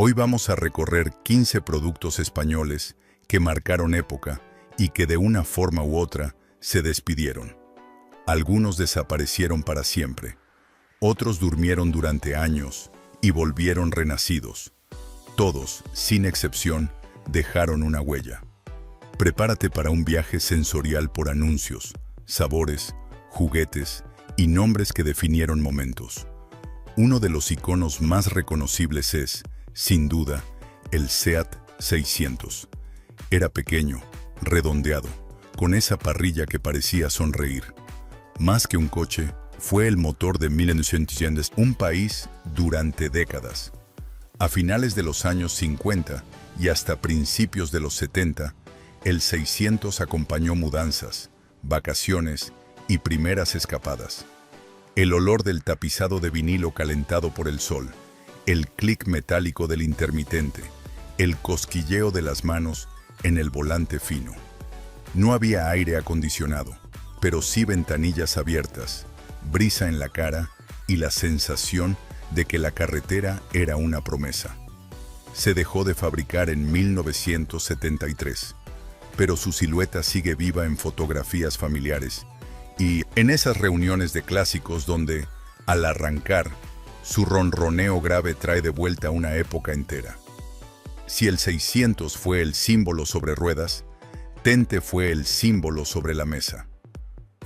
Hoy vamos a recorrer 15 productos españoles que marcaron época y que de una forma u otra se despidieron. Algunos desaparecieron para siempre, otros durmieron durante años y volvieron renacidos. Todos, sin excepción, dejaron una huella. Prepárate para un viaje sensorial por anuncios, sabores, juguetes y nombres que definieron momentos. Uno de los iconos más reconocibles es, sin duda, el SEAT 600. Era pequeño, redondeado, con esa parrilla que parecía sonreír. Más que un coche, fue el motor de 1900, un país durante décadas. A finales de los años 50 y hasta principios de los 70, el 600 acompañó mudanzas, vacaciones y primeras escapadas. El olor del tapizado de vinilo calentado por el sol, el clic metálico del intermitente, el cosquilleo de las manos en el volante fino. No había aire acondicionado, pero sí ventanillas abiertas, brisa en la cara y la sensación de que la carretera era una promesa. Se dejó de fabricar en 1973, pero su silueta sigue viva en fotografías familiares y en esas reuniones de clásicos donde, al arrancar, su ronroneo grave trae de vuelta una época entera. Si el 600 fue el símbolo sobre ruedas, Tente fue el símbolo sobre la mesa.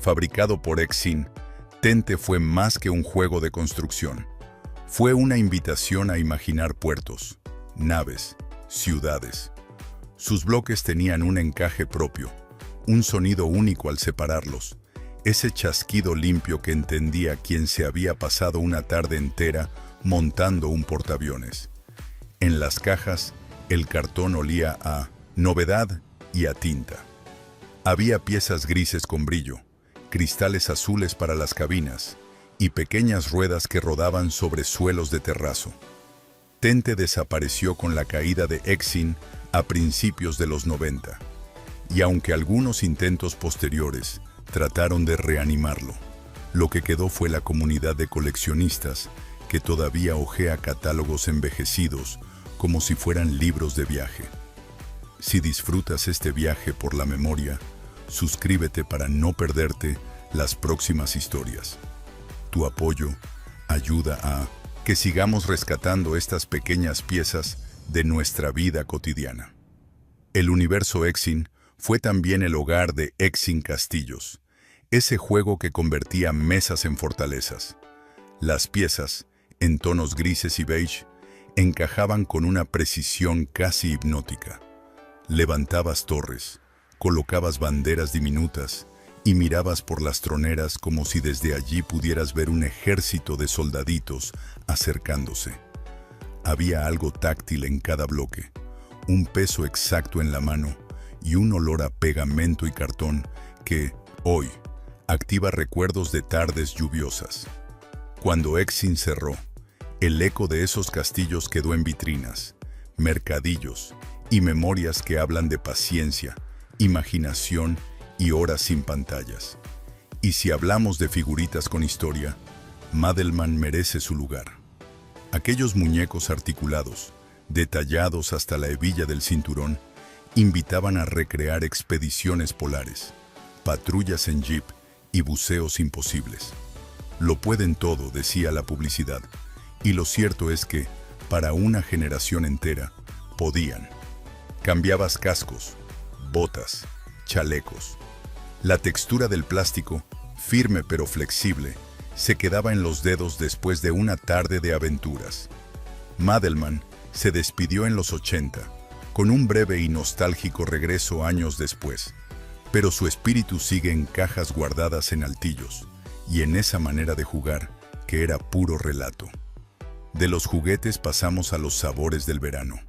Fabricado por Exin, Tente fue más que un juego de construcción. Fue una invitación a imaginar puertos, naves, ciudades. Sus bloques tenían un encaje propio, un sonido único al separarlos, ese chasquido limpio que entendía quien se había pasado una tarde entera montando un portaaviones. En las cajas, el cartón olía a novedad y a tinta. Había piezas grises con brillo, cristales azules para las cabinas y pequeñas ruedas que rodaban sobre suelos de terrazo. Tente desapareció con la caída de Exin a principios de los 90, y aunque algunos intentos posteriores trataron de reanimarlo, lo que quedó fue la comunidad de coleccionistas que todavía hojea catálogos envejecidos como si fueran libros de viaje. Si disfrutas este viaje por la memoria, suscríbete para no perderte las próximas historias. Tu apoyo ayuda a que sigamos rescatando estas pequeñas piezas de nuestra vida cotidiana. El universo Exin fue también el hogar de Exin Castillos, ese juego que convertía mesas en fortalezas. Las piezas, en tonos grises y beige, encajaban con una precisión casi hipnótica. Levantabas torres, colocabas banderas diminutas y mirabas por las troneras como si desde allí pudieras ver un ejército de soldaditos acercándose. Había algo táctil en cada bloque, un peso exacto en la mano y un olor a pegamento y cartón que, hoy, activa recuerdos de tardes lluviosas. Cuando Exin cerró, el eco de esos castillos quedó en vitrinas, mercadillos y memorias que hablan de paciencia, imaginación y horas sin pantallas. Y si hablamos de figuritas con historia, Madelman merece su lugar. Aquellos muñecos articulados, detallados hasta la hebilla del cinturón, invitaban a recrear expediciones polares, patrullas en jeep y buceos imposibles. Lo pueden todo, decía la publicidad, y lo cierto es que, para una generación entera, podían. Cambiabas cascos, botas, chalecos. La textura del plástico, firme pero flexible, se quedaba en los dedos después de una tarde de aventuras. Madelman se despidió en los 80, con un breve y nostálgico regreso años después, pero su espíritu sigue en cajas guardadas en altillos, y en esa manera de jugar que era puro relato. De los juguetes pasamos a los sabores del verano.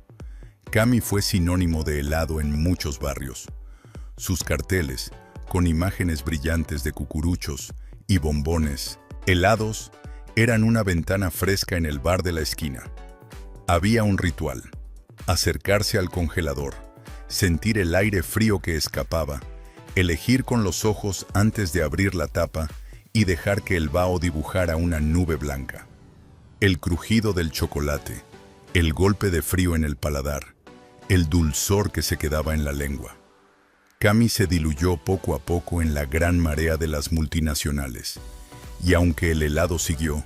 Cami fue sinónimo de helado en muchos barrios. Sus carteles, con imágenes brillantes de cucuruchos y bombones, helados, eran una ventana fresca en el bar de la esquina. Había un ritual: acercarse al congelador, sentir el aire frío que escapaba, elegir con los ojos antes de abrir la tapa y dejar que el vaho dibujara una nube blanca. El crujido del chocolate, El golpe de frío en el paladar, el dulzor que se quedaba en la lengua. Cami se diluyó poco a poco en la gran marea de las multinacionales, y aunque el helado siguió,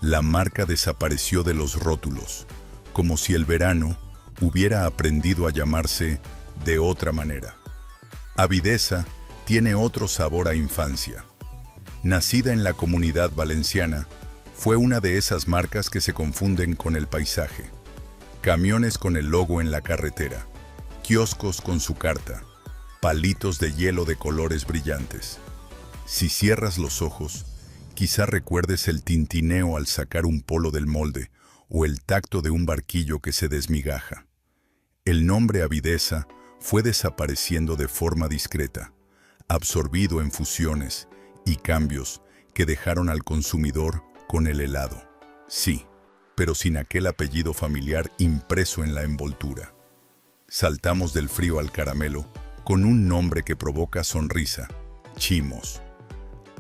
la marca desapareció de los rótulos, como si el verano hubiera aprendido a llamarse de otra manera. Avidesa tiene otro sabor a infancia. Nacida en la Comunidad Valenciana, fue una de esas marcas que se confunden con el paisaje. Camiones con el logo en la carretera, kioscos con su carta, palitos de hielo de colores brillantes. Si cierras los ojos, quizá recuerdes el tintineo al sacar un polo del molde o el tacto de un barquillo que se desmigaja. El nombre Avidesa fue desapareciendo de forma discreta, absorbido en fusiones y cambios que dejaron al consumidor con el helado. Sí, pero sin aquel apellido familiar impreso en la envoltura. Saltamos del frío al caramelo con un nombre que provoca sonrisa: Chimos.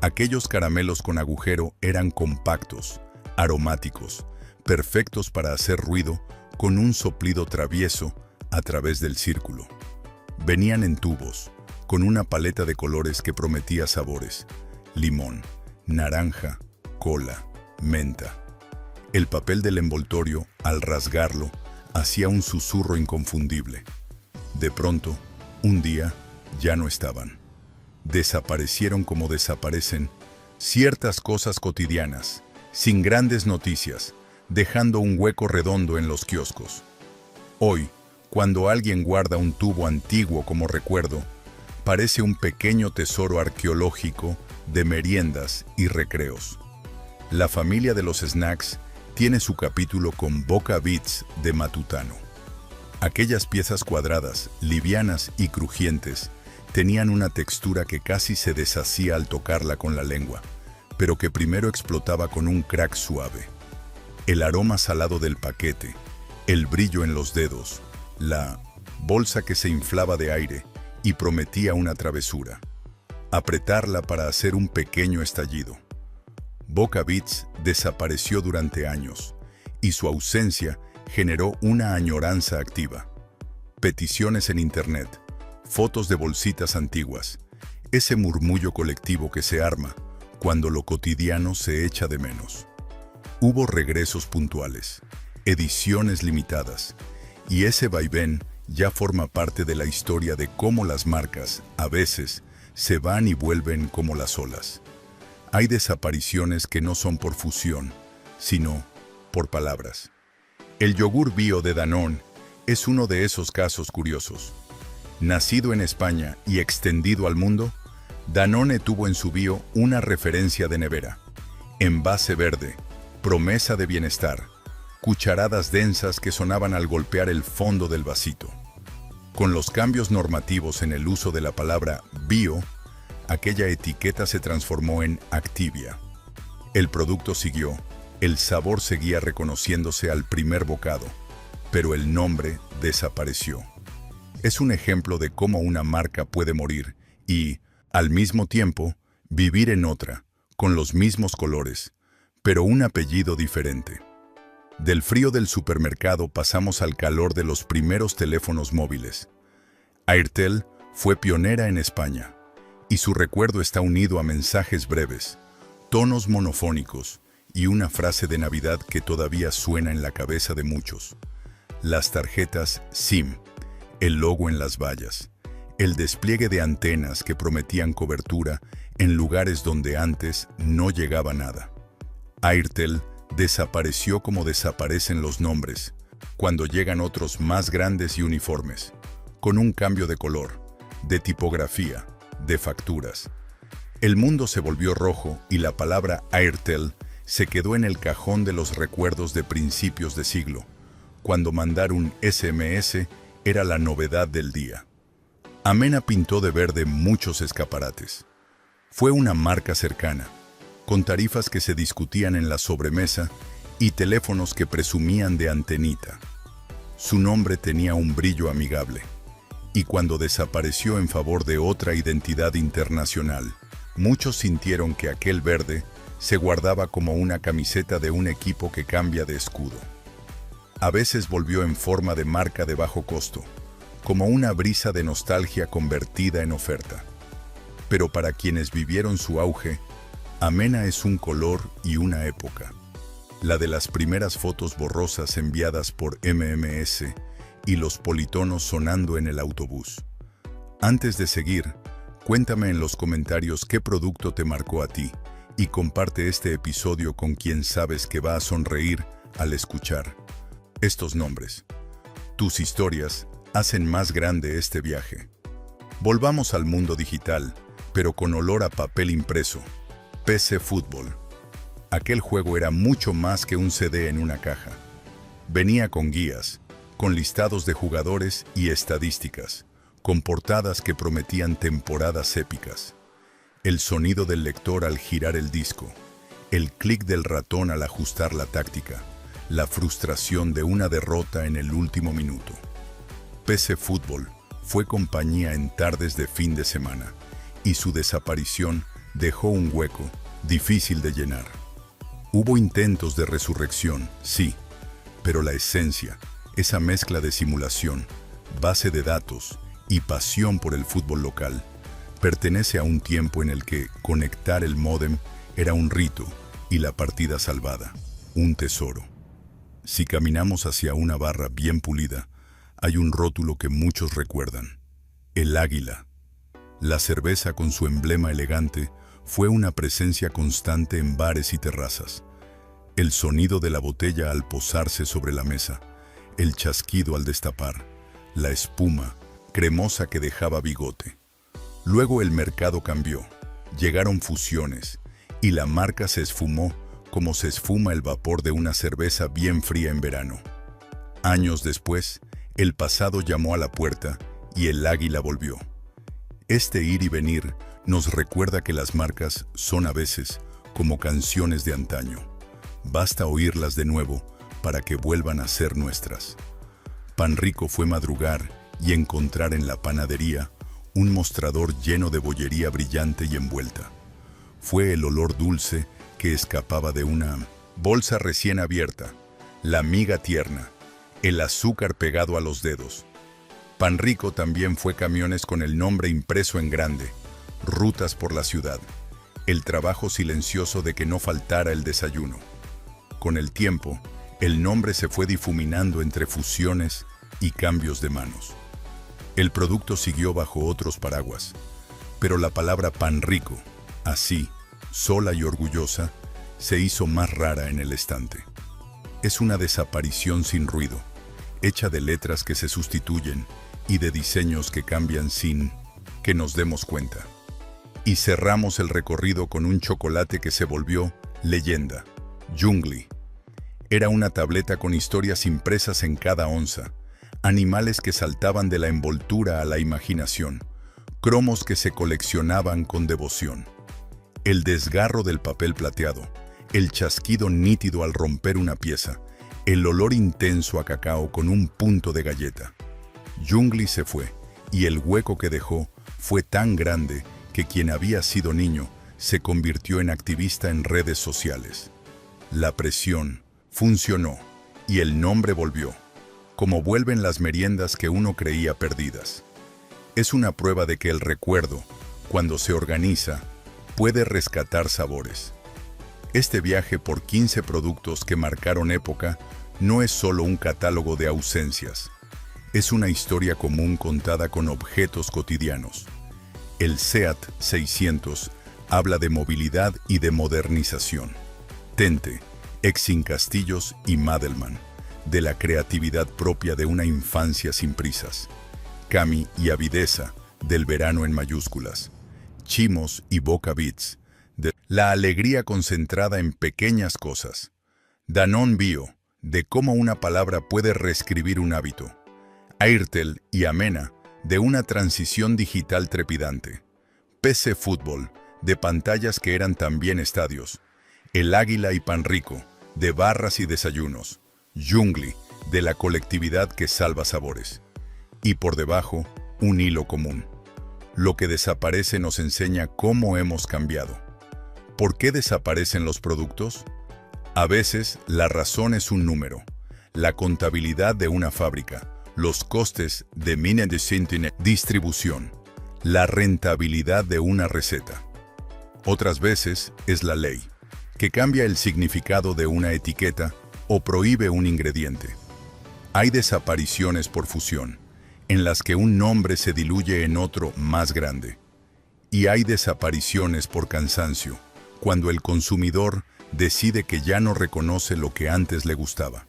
Aquellos caramelos con agujero eran compactos, aromáticos, perfectos para hacer ruido con un soplido travieso a través del círculo. Venían en tubos, con una paleta de colores que prometía sabores: limón, naranja, cola, menta. El papel del envoltorio, al rasgarlo, hacía un susurro inconfundible. De pronto, un día, ya no estaban. Desaparecieron como desaparecen ciertas cosas cotidianas, sin grandes noticias, dejando un hueco redondo en los kioscos. Hoy, cuando alguien guarda un tubo antiguo como recuerdo, parece un pequeño tesoro arqueológico de meriendas y recreos. La familia de los snacks tiene su capítulo con Boca Bits de Matutano. Aquellas piezas cuadradas, livianas y crujientes, tenían una textura que casi se deshacía al tocarla con la lengua, pero que primero explotaba con un crack suave. El aroma salado del paquete, el brillo en los dedos, la bolsa que se inflaba de aire y prometía una travesura. Apretarla para hacer un pequeño estallido. Boca Bits desapareció durante años, y su ausencia generó una añoranza activa. Peticiones en internet, fotos de bolsitas antiguas, ese murmullo colectivo que se arma cuando lo cotidiano se echa de menos. Hubo regresos puntuales, ediciones limitadas, y ese vaivén ya forma parte de la historia de cómo las marcas, a veces, se van y vuelven como las olas. Hay desapariciones que no son por fusión, sino por palabras. El yogur bio de Danone es uno de esos casos curiosos. Nacido en España y extendido al mundo, Danone tuvo en su bio una referencia de nevera: envase verde, promesa de bienestar, cucharadas densas que sonaban al golpear el fondo del vasito. Con los cambios normativos en el uso de la palabra bio, aquella etiqueta se transformó en Activia. El producto siguió, el sabor seguía reconociéndose al primer bocado, pero el nombre desapareció. Es un ejemplo de cómo una marca puede morir y, al mismo tiempo, vivir en otra, con los mismos colores, pero un apellido diferente. Del frío del supermercado pasamos al calor de los primeros teléfonos móviles. Airtel fue pionera en España, y su recuerdo está unido a mensajes breves, tonos monofónicos y una frase de Navidad que todavía suena en la cabeza de muchos. Las tarjetas SIM, el logo en las vallas, el despliegue de antenas que prometían cobertura en lugares donde antes no llegaba nada. Airtel desapareció como desaparecen los nombres, cuando llegan otros más grandes y uniformes, con un cambio de color, de tipografía, de facturas. El mundo se volvió rojo y la palabra Airtel se quedó en el cajón de los recuerdos de principios de siglo, cuando mandar un SMS era la novedad del día. Amena pintó de verde muchos escaparates. Fue una marca cercana, con tarifas que se discutían en la sobremesa y teléfonos que presumían de antenita. Su nombre tenía un brillo amigable, y cuando desapareció en favor de otra identidad internacional, muchos sintieron que aquel verde se guardaba como una camiseta de un equipo que cambia de escudo. A veces volvió en forma de marca de bajo costo, como una brisa de nostalgia convertida en oferta. Pero para quienes vivieron su auge, Amena es un color y una época. La de las primeras fotos borrosas enviadas por MMS y los politonos sonando en el autobús. Antes de seguir, cuéntame en los comentarios qué producto te marcó a ti y comparte este episodio con quien sabes que va a sonreír al escuchar estos nombres. Tus historias hacen más grande este viaje. Volvamos al mundo digital, pero con olor a papel impreso. PC Fútbol. Aquel juego era mucho más que un CD en una caja. Venía con guías, con listados de jugadores y estadísticas, con portadas que prometían temporadas épicas. El sonido del lector al girar el disco, el clic del ratón al ajustar la táctica, la frustración de una derrota en el último minuto. PC Fútbol fue compañía en tardes de fin de semana, y su desaparición dejó un hueco difícil de llenar. Hubo intentos de resurrección, sí, pero la esencia, esa mezcla de simulación, base de datos y pasión por el fútbol local, pertenece a un tiempo en el que conectar el módem era un rito y la partida salvada, un tesoro. Si caminamos hacia una barra bien pulida, hay un rótulo que muchos recuerdan: el Águila. La cerveza con su emblema elegante fue una presencia constante en bares y terrazas. El sonido de la botella al posarse sobre la mesa, el chasquido al destapar, la espuma cremosa que dejaba bigote. Luego el mercado cambió, llegaron fusiones y la marca se esfumó como se esfuma el vapor de una cerveza bien fría en verano. Años después, el pasado llamó a la puerta y el Águila volvió. Este ir y venir nos recuerda que las marcas son a veces como canciones de antaño. Basta oírlas de nuevo para que vuelvan a ser nuestras. Pan Rico fue madrugar y encontrar en la panadería un mostrador lleno de bollería brillante y envuelta. Fue el olor dulce que escapaba de una bolsa recién abierta, la miga tierna, el azúcar pegado a los dedos. Pan Rico también fue camiones con el nombre impreso en grande, rutas por la ciudad, el trabajo silencioso de que no faltara el desayuno. Con el tiempo, el nombre se fue difuminando entre fusiones y cambios de manos. El producto siguió bajo otros paraguas, pero la palabra Pan Rico, así, sola y orgullosa, se hizo más rara en el estante. Es una desaparición sin ruido, hecha de letras que se sustituyen y de diseños que cambian sin que nos demos cuenta. Y cerramos el recorrido con un chocolate que se volvió leyenda, Jungly. Era una tableta con historias impresas en cada onza, animales que saltaban de la envoltura a la imaginación, cromos que se coleccionaban con devoción. El desgarro del papel plateado, el chasquido nítido al romper una pieza, el olor intenso a cacao con un punto de galleta. Jungly se fue, y el hueco que dejó fue tan grande que quien había sido niño se convirtió en activista en redes sociales. La presión funcionó, y el nombre volvió, como vuelven las meriendas que uno creía perdidas. Es una prueba de que el recuerdo, cuando se organiza, puede rescatar sabores. Este viaje por 15 productos que marcaron época no es solo un catálogo de ausencias. Es una historia común contada con objetos cotidianos. El SEAT 600 habla de movilidad y de modernización. Tente, Exin Castillos y Madelman, de la creatividad propia de una infancia sin prisas. Cami y Avideza, del verano en mayúsculas. Chimos y Boca Beats, de la alegría concentrada en pequeñas cosas. Danone Bio, de cómo una palabra puede reescribir un hábito. Airtel y Amena, de una transición digital trepidante. PC Fútbol, de pantallas que eran también estadios. El Águila y Pan Rico, de barras y desayunos. Jungly, de la colectividad que salva sabores. Y por debajo, un hilo común. Lo que desaparece nos enseña cómo hemos cambiado. ¿Por qué desaparecen los productos? A veces, la razón es un número. la contabilidad de una fábrica, los costes de mina de distribución, la rentabilidad de una receta. Otras veces es la ley, que cambia el significado de una etiqueta o prohíbe un ingrediente. Hay desapariciones por fusión, en las que un nombre se diluye en otro más grande. Y hay desapariciones por cansancio, cuando el consumidor decide que ya no reconoce lo que antes le gustaba.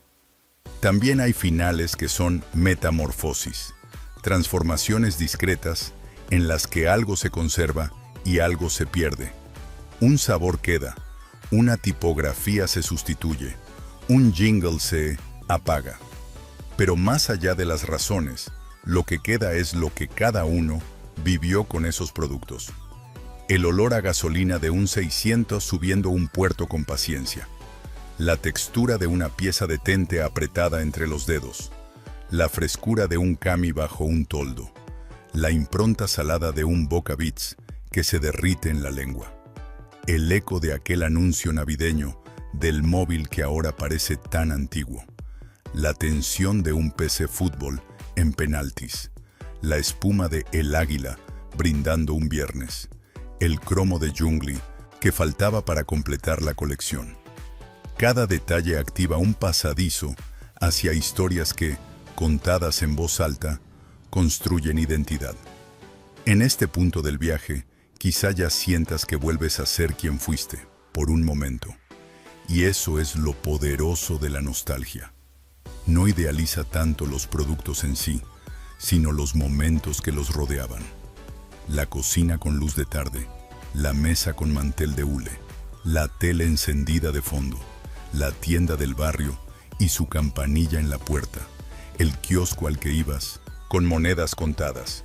También hay finales que son metamorfosis, transformaciones discretas en las que algo se conserva y algo se pierde. Un sabor queda, una tipografía se sustituye, un jingle se apaga. Pero más allá de las razones, lo que queda es lo que cada uno vivió con esos productos. El olor a gasolina de un 600 subiendo un puerto con paciencia. La textura de una pieza de tente apretada entre los dedos. La frescura de un cami bajo un toldo. La impronta salada de un Boca Beats que se derrite en la lengua. El eco de aquel anuncio navideño del móvil que ahora parece tan antiguo. La tensión de un PC fútbol en penaltis. La espuma de El Águila brindando un viernes. El cromo de Jungli que faltaba para completar la colección. Cada detalle activa un pasadizo hacia historias que, contadas en voz alta, construyen identidad. En este punto del viaje, quizá ya sientas que vuelves a ser quien fuiste, por un momento. Y eso es lo poderoso de la nostalgia. No idealiza tanto los productos en sí, sino los momentos que los rodeaban. La cocina con luz de tarde, la mesa con mantel de hule, la tele encendida de fondo, la tienda del barrio y su campanilla en la puerta, el kiosco al que ibas, con monedas contadas.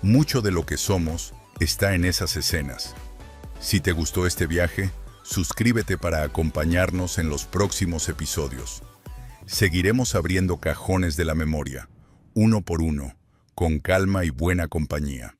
Mucho de lo que somos está en esas escenas. Si te gustó este viaje, suscríbete para acompañarnos en los próximos episodios. Seguiremos abriendo cajones de la memoria, uno por uno, con calma y buena compañía.